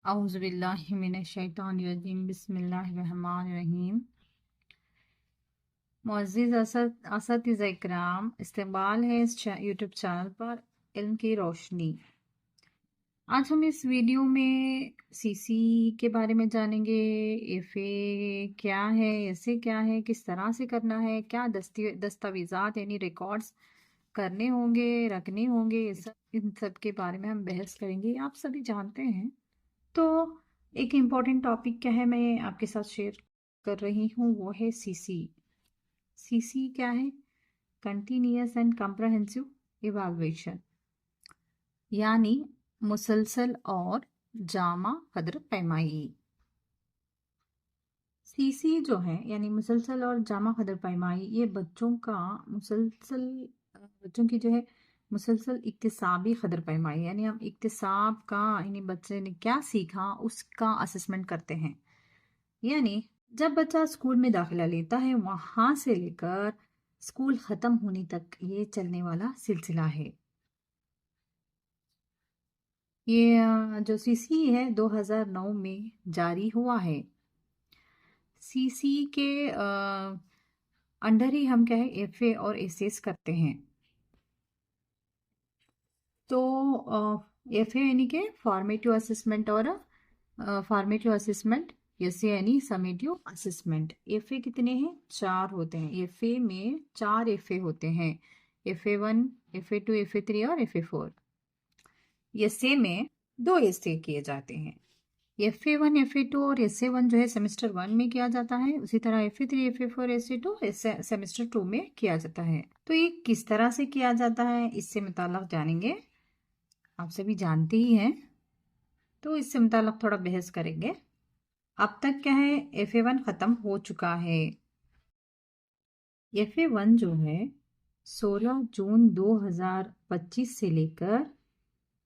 औज़ुबिल्लाहि मिनश्शैतानिर्रजीम बिस्मिल्लाहिर्रहमानिर्रहीम। मुअज़्ज़िज़ असातिज़ा इकराम, इस्तक़बाल है इस यूट्यूब चैनल पर इल्म की रोशनी। आज हम इस वीडियो में सीसी के बारे में जानेंगे। एफए क्या है, ऐसे क्या है, किस तरह से करना है, क्या दस्तावेज़ात यानी रिकॉर्ड्स करने होंगे, रखने होंगे, इन सब के बारे में हम बहस करेंगे। आप सभी जानते हैं। तो एक इम्पॉर्टेंट टॉपिक क्या है मैं आपके साथ शेयर कर रही हूँ, वो है सीसी। सीसी क्या है? कंटिन्यूअस एंड कम्प्रहेंसिव इवैल्यूएशन, यानी मुसलसल और जामा कदर पैमाई। सीसी जो है यानी मुसलसल और जामा कदर पैमाई, ये बच्चों की जो है मुसलसल इक्तिसाबी कदर पैमाई, यानी हम इक्तिसाब का यानी बच्चे ने क्या सीखा उसका असेसमेंट करते हैं। यानी जब बच्चा स्कूल में दाखिला लेता है वहां से लेकर स्कूल खत्म होने तक ये चलने वाला सिलसिला है। ये जो सीसी है 2009 में जारी हुआ है। सीसी के अंडर ही हम क्या है एफए और एसएस करते हैं। तो एफए यानी कि फॉर्मेटिव असेसमेंट और फॉर्मेटिव असेसमेंट, एसए यानी समेटिव असेसमेंट। एफए कितने हैं? 4 होते हैं। एफए में 4 एफए होते हैं, FA1, FA2, FA3 और FA4। एसए में 2 एसए किए जाते हैं। FA1, FA2 और SA1 जो है सेमेस्टर 1 में किया जाता है, उसी तरह FA3, FA4, SA2 सेमेस्टर 2 में किया जाता है। तो ये किस तरह से किया जाता है इससे मुताल्लिक़ जानेंगे। आप सभी जानते ही हैं, तो इससे मुताल्लिक़ थोड़ा बहस करेंगे। अब तक क्या है, FA1 ख़त्म हो चुका है। FA1 जो है 16 जून 2025 से लेकर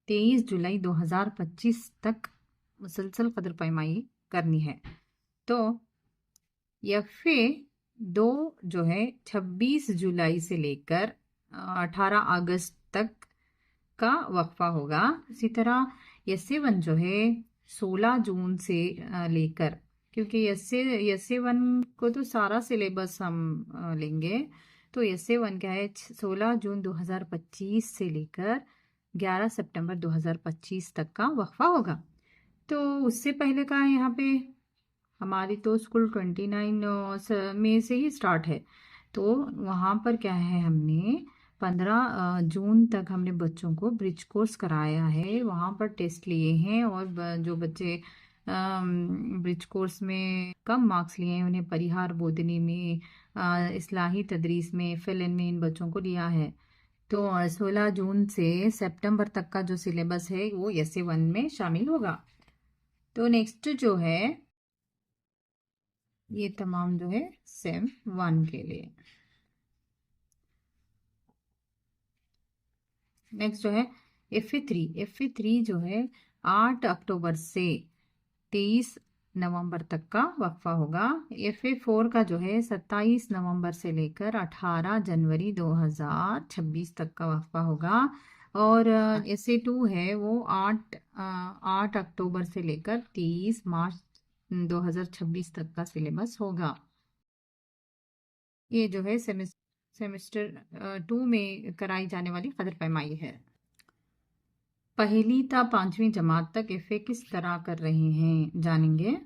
23 जुलाई 2025 तक मुसलसल कदर पैमाई करनी है। तो FA2 जो है 26 जुलाई से लेकर 18 अगस्त तक का वक्फा होगा। इसी तरह SA1 जो है 16 जून से लेकर, क्योंकि SA1 को तो सारा सिलेबस हम लेंगे, तो SA1 क्या है 16 जून 2025 से लेकर 11 सितंबर 2025 तक का वक्फा होगा। तो उससे पहले का यहाँ पे हमारी तो स्कूल 29 मई से ही स्टार्ट है। तो वहाँ पर क्या है, हमने 15 जून तक हमने बच्चों को ब्रिज कोर्स कराया है, वहाँ पर टेस्ट लिए हैं। और जो बच्चे ब्रिज कोर्स में कम मार्क्स लिए हैं उन्हें परिहार बोधनी में, इस्लाही तदरीस में, फिल इन में इन बच्चों को लिया है। तो 16 जून से सितंबर तक का जो सिलेबस है वो SA1 में शामिल होगा। तो नेक्स्ट जो है ये तमाम जो है सेम 1 के लिए। नेक्स्ट जो है FA3 जो है 8 अक्टूबर से 23 नवंबर तक का वक्फा होगा। FA4 का जो है 27 नवंबर से लेकर 18 जनवरी 2026 तक का वक्फा होगा। और SA2 है वो 8 अक्टूबर से लेकर 30 मार्च 2026 तक का सिलेबस होगा। ये जो है सेमेस्टर 2 में कराई जाने वाली कदर पैमाई है। पहली ता 5वीं जमात तक FA किस तरह कर रहे हैं जानेंगे।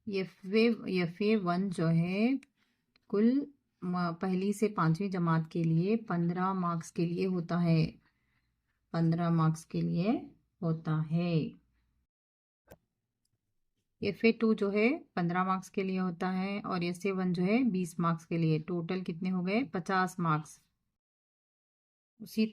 FA1 जो है कुल पहली से 5वीं जमात के लिए 15 मार्क्स के लिए होता है। 15 मार्क्स के लिए होता है। FA2 जो है 15 मार्क्स के लिए होता है और SA1 जो है 20 मार्क्स के लिए। टोटल कितने हो गए? 50 मार्क्स। उसी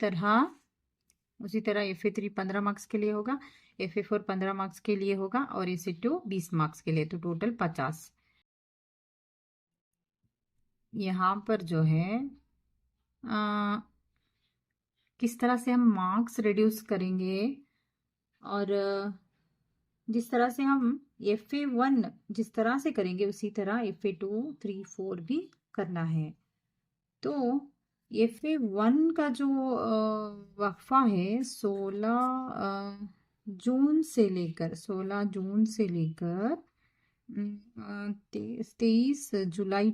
तरह FA3 15 मार्क्स के लिए होगा, FA4 15 मार्क्स के लिए होगा और SA2 20 मार्क्स के लिए, तो टोटल 50। यहाँ पर जो है किस तरह से हम मार्क्स रिड्यूस करेंगे, और जिस तरह से हम FA1 जिस तरह से करेंगे उसी तरह FA2, 3, 4 भी करना है। तो FA1 का जो वक्फा है 16 जून से लेकर 16 जून से लेकर 23 जुलाई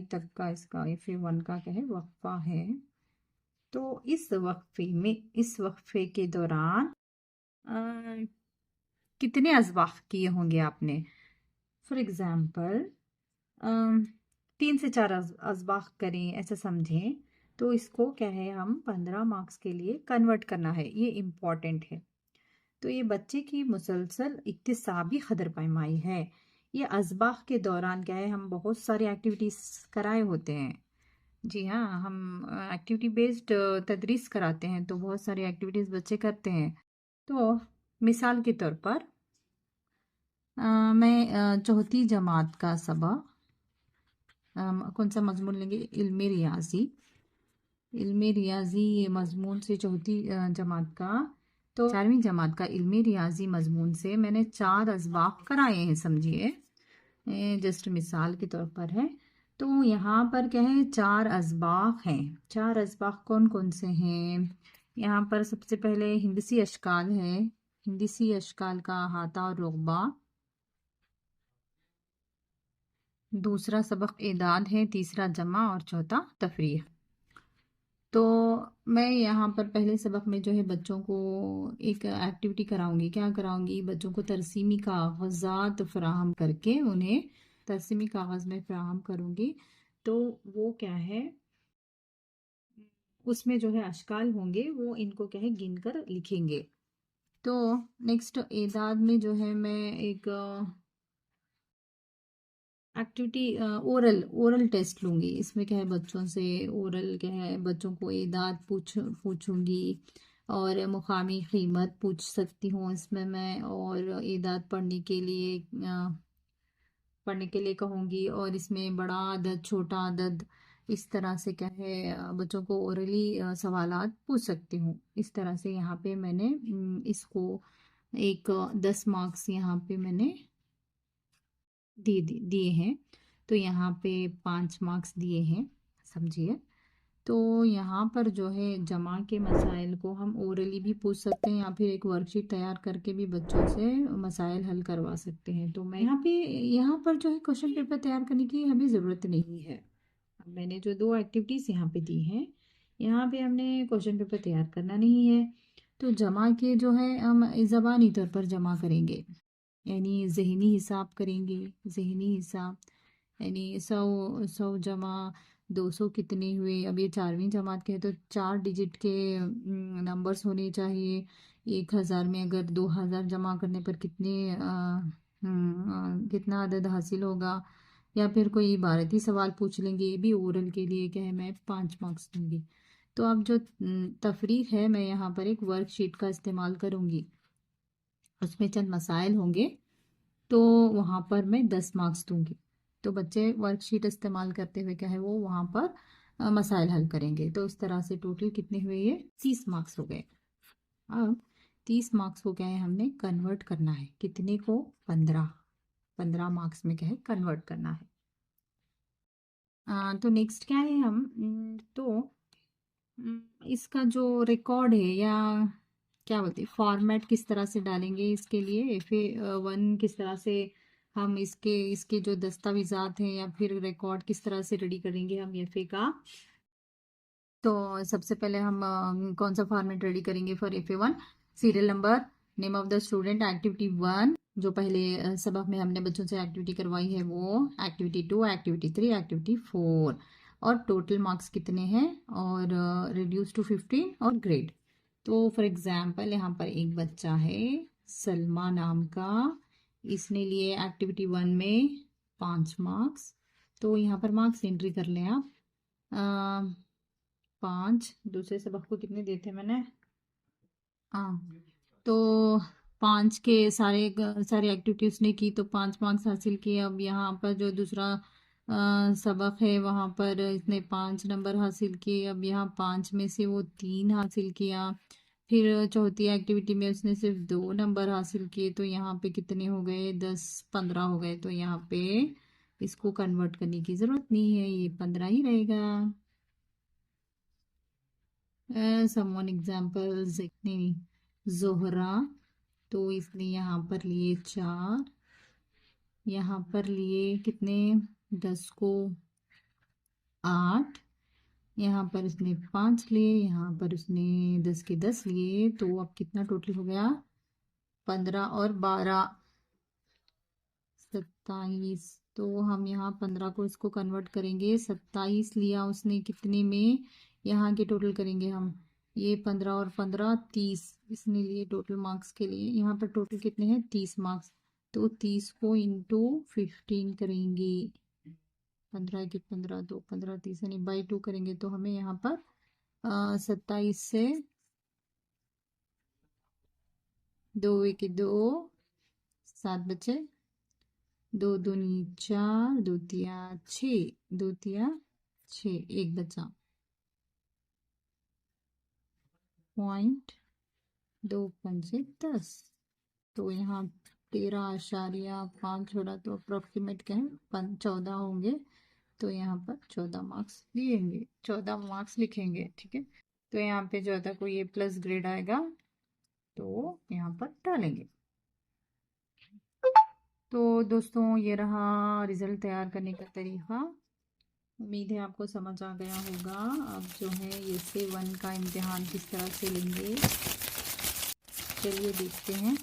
तक का इसका FA1 का क्या है वक्फा है। तो इस वक्फे के दौरान अ, कितने अज़बाह किए होंगे आपने। फॉर एग्ज़ाम्पल 3 से 4 अज़बाह करें ऐसा समझें, तो इसको क्या है हम 15 मार्क्स के लिए कन्वर्ट करना है, ये इम्पॉर्टेंट है। तो ये बच्चे की मुसलसल इक्तिसाबी कदर पैमाई है। ये अज़बाह के दौरान क्या है हम बहुत सारी एक्टिविटीज़ कराए होते हैं। जी हाँ, हम एक्टिविटी बेस्ड तदरीस कराते हैं, तो बहुत सारी एक्टिविटीज़ बच्चे करते हैं। तो मिसाल के तौर पर मैं चौथी जमात का सबक कौन सा मजमून लेंगे, इल्मे रियाजी। इल्मे रियाजी ये मजमून से चौथी जमात का, तो 4वीं जमात का इल्मे रियाजी मजमून से मैंने 4 अज़बाह कराए हैं, समझिए जस्ट मिसाल के तौर पर है। तो यहाँ पर क्या है 4 अज़बाह हैं। 4 अज़बाह कौन कौन से हैं, यहाँ पर सबसे पहले हिंदसी अशकाल है। हिंदसी अशकाल का अहाता और रुग़बा। दूसरा सबक एदाद है, तीसरा जमा और चौथा तफरीह। तो मैं यहाँ पर पहले सबक में जो है बच्चों को एक एक्टिविटी कराऊंगी। क्या कराऊंगी, बच्चों को तरसीमी कागज़ात फराहम करके उन्हें तरसीमी कागज़ में फराहम करूंगी। तो वो क्या है उसमें जो है अशकाल होंगे, वो इनको क्या है गिनकर लिखेंगे। तो नेक्स्ट एदाद में जो है मैं एक एक्टिविटी ओरल टेस्ट लूँगी। इसमें क्या है बच्चों से ओरल क्या है बच्चों को एदाद पूछूंगी और मुकामी कीमत पूछ सकती हूँ इसमें मैं, और एदाद पढ़ने के लिए कहूँगी, और इसमें बड़ा अदद छोटा अदद इस तरह से क्या है बच्चों को ओरली सवालात पूछ सकती हूँ। इस तरह से यहाँ पे मैंने इसको एक 10 मार्क्स यहाँ पे मैंने दिए हैं। तो यहाँ पे 5 मार्क्स दिए हैं, समझिए। तो यहाँ पर जो है जमा के मसाइल को हम ओरली भी पूछ सकते हैं, या फिर एक वर्कशीट तैयार करके भी बच्चों से मसाइल हल करवा सकते हैं। तो मैं यहाँ पर जो है क्वेश्चन पेपर तैयार करने की हमें ज़रूरत नहीं है। अब मैंने जो 2 एक्टिविटीज़ यहाँ पे दी हैं, यहाँ पे हमने क्वेश्चन पेपर तैयार करना नहीं है। तो जमा के जो है हम ज़बानी तौर पर जमा करेंगे, यानी ज़हनी हिसाब करेंगे। ज़हनी हिसाब यानी 100 जमा 200 कितने हुए। अब ये 4वीं जमात के हैं तो 4 डिजिट के नंबर्स होने चाहिए। 1000 में अगर 2000 जमा करने पर कितना अदद हासिल होगा। या फिर कोई इबारती सवाल पूछ लेंगे, ये भी ओरल के लिए क्या है मैं 5 मार्क्स दूंगी। तो अब जो तफरीक है मैं यहाँ पर एक वर्कशीट का इस्तेमाल करूँगी, उसमें चंद मसाइल होंगे, तो वहाँ पर मैं 10 मार्क्स दूंगी। तो बच्चे वर्कशीट इस्तेमाल करते हुए क्या है वो वहाँ पर मसाइल हल करेंगे। तो इस तरह से टोटल कितने हुए, ये 30 मार्क्स हो गए। अब 30 मार्क्स को क्या है हमने कन्वर्ट करना है, कितने को 15 मार्क्स में क्या है कन्वर्ट करना है। तो नेक्स्ट क्या है हम इसका जो रिकॉर्ड है या क्या बोलते हैं फॉर्मेट किस तरह से डालेंगे, इसके लिए FA1 किस तरह से हम इसके जो दस्तावेजात हैं या फिर रिकॉर्ड किस तरह से रेडी करेंगे हम FA का। तो सबसे पहले हम कौन सा फॉर्मेट रेडी करेंगे for FA1, serial number, name of the student, activity 1 जो पहले सबक में हमने बच्चों से एक्टिविटी करवाई है वो, एक्टिविटी 2, एक्टिविटी 3, एक्टिविटी 4, और टोटल मार्क्स कितने हैं, और रिड्यूस टू 15 और ग्रेड। तो फॉर एग्जांपल यहाँ पर एक बच्चा है सलमा नाम का, इसने लिए एक्टिविटी 1 में 5 मार्क्स। तो यहाँ पर मार्क्स एंट्री कर लें आप। 5, दूसरे सबक को कितने देते मैंने, हाँ, तो 5 के सारे एक्टिविटी उसने की तो 5 मार्क्स हासिल किए। अब यहाँ पर जो दूसरा सबक है वहाँ पर इसने 5 नंबर हासिल किए। अब यहाँ 5 में से वो 3 हासिल किया। फिर चौथी एक्टिविटी में उसने सिर्फ 2 नंबर हासिल किए। तो यहाँ पे कितने हो गए, 10 15 हो गए। तो यहाँ पे इसको कन्वर्ट करने की ज़रूरत नहीं है, ये 15 ही रहेगा। सम वन एग्जाम्पल्स नहीं, जोहरा, तो इसलिए यहाँ पर लिए 4, यहाँ पर लिए कितने, 10 को 8, यहाँ पर इसने 5 लिए, यहाँ पर उसने 10 के 10 लिए, तो अब कितना टोटल हो गया, 15 और 12 27। तो हम यहाँ 15 को इसको कन्वर्ट करेंगे, 27 लिया उसने कितने में, यहाँ के टोटल करेंगे हम, ये 15 और 15 30 इसने लिए टोटल मार्क्स के लिए, यहाँ पर टोटल कितने हैं 30 मार्क्स, तो 30 को इंटू 15 करेंगे, 15 के 15 2 15 30 यानी बाई 2 करेंगे, तो हमें यहाँ पर 27 से 2 1 2 7 बचे, 2 दूनी 4, 2 तिया 6, 2 तिया 6, 1 बचा, 0.2 तो यहाँ 13.5 छोड़ा तो अप्रोक्सीमेट क्या है 14 होंगे, तो यहाँ पर 14 मार्क्स लिखेंगे, 14 मार्क्स लिखेंगे, ठीक है। तो यहाँ पे 14 को ये प्लस ग्रेड आएगा, तो यहाँ पर डालेंगे। तो दोस्तों ये रहा रिजल्ट तैयार करने का तरीका, उम्मीद है आपको समझ आ गया होगा। अब जो है ये से 1 का इम्तिहान किस तरह से लेंगे, चलिए देखते हैं।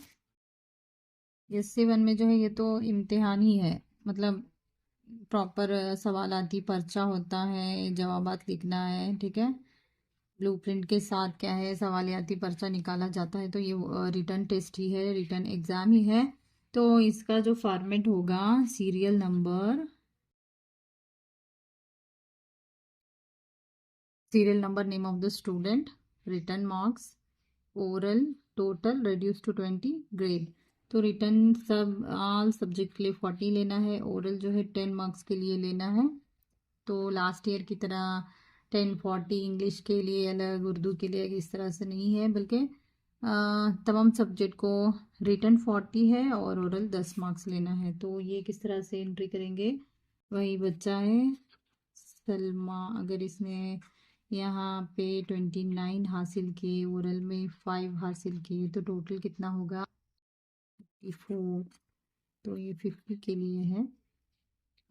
ये से 1 में जो है ये तो इम्तिहान ही है, मतलब प्रॉपर सवालाती पर्चा होता है, जवाबात लिखना है, ठीक है। ब्लूप्रिंट के साथ क्या है सवालियाती पर्चा निकाला जाता है, तो ये रिटर्न टेस्ट ही है, रिटर्न एग्जाम ही है। तो इसका जो फॉर्मेट होगा, serial number, name of the student, written marks, oral total reduce to 20 grade. तो रिटर्न सब ऑल सब्जेक्ट के लिए 40 लेना है, ओरल जो है 10 मार्क्स के लिए लेना है। तो लास्ट ईयर की तरह 10-40 इंग्लिश के लिए अलग, उर्दू के लिए इस तरह से नहीं है, बल्कि तमाम सब्जेक्ट को रिटर्न 40 है और ओरल 10 मार्क्स लेना है। तो ये किस तरह से एंट्री करेंगे, वही बच्चा है सलमा, अगर इसने यहाँ पे 29 हासिल किए, ओरल में 5 हासिल किए, तो टोटल कितना होगा 54, तो ये 50 के लिए है।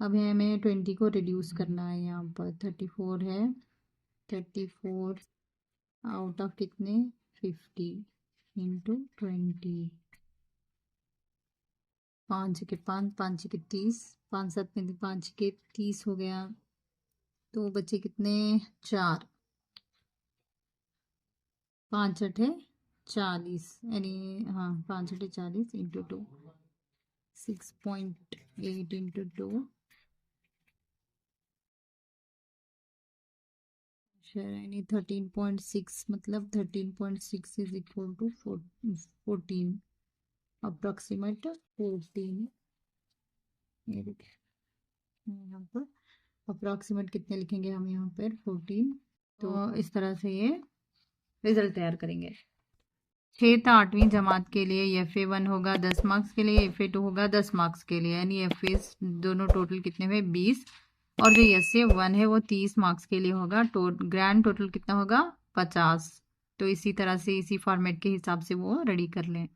अब हमें 20 को रिड्यूस करना है, यहाँ पर 34 है, 34 आउट ऑफ कितने 50 इंटू 20, 5 के 5 5 के 30, 5 7 में 5 के 30 हो गया, तो बच्चे कितने 4, 5 8 40 यानी हाँ 5 8 40 इंटू 2, 6.8 इंटू 2 यानी 13.6, मतलब 13.6 इज इक्वल टू 14, अप्रोक्सीमेट 14, ये देखिए यहाँ पर अप्रोक्सीमेट कितने लिखेंगे हम यहाँ पर 14। तो इस तरह से ये रिजल्ट तैयार करेंगे। 6वीं जमात के लिए FA1 होगा 10 मार्क्स के लिए, FA2 होगा 10 मार्क्स के लिए, यानी FA दोनों टोटल कितने हुए 20, और जो SA1 है वो 30 मार्क्स के लिए होगा, ग्रैंड टोटल कितना होगा 50। तो इसी तरह से इसी फॉर्मेट के हिसाब से वो रेडी कर लें।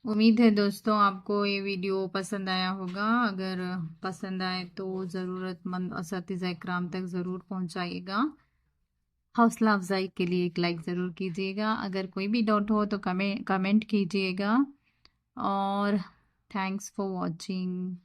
उम्मीद है दोस्तों आपको ये वीडियो पसंद आया होगा, अगर पसंद आए तो ज़रूरतमंद असातिज़ा इकराम तक ज़रूर पहुंचाइएगा। हौसला अफजाई के लिए एक लाइक ज़रूर कीजिएगा, अगर कोई भी डाउट हो तो कमेंट कीजिएगा, और थैंक्स फॉर वॉचिंग।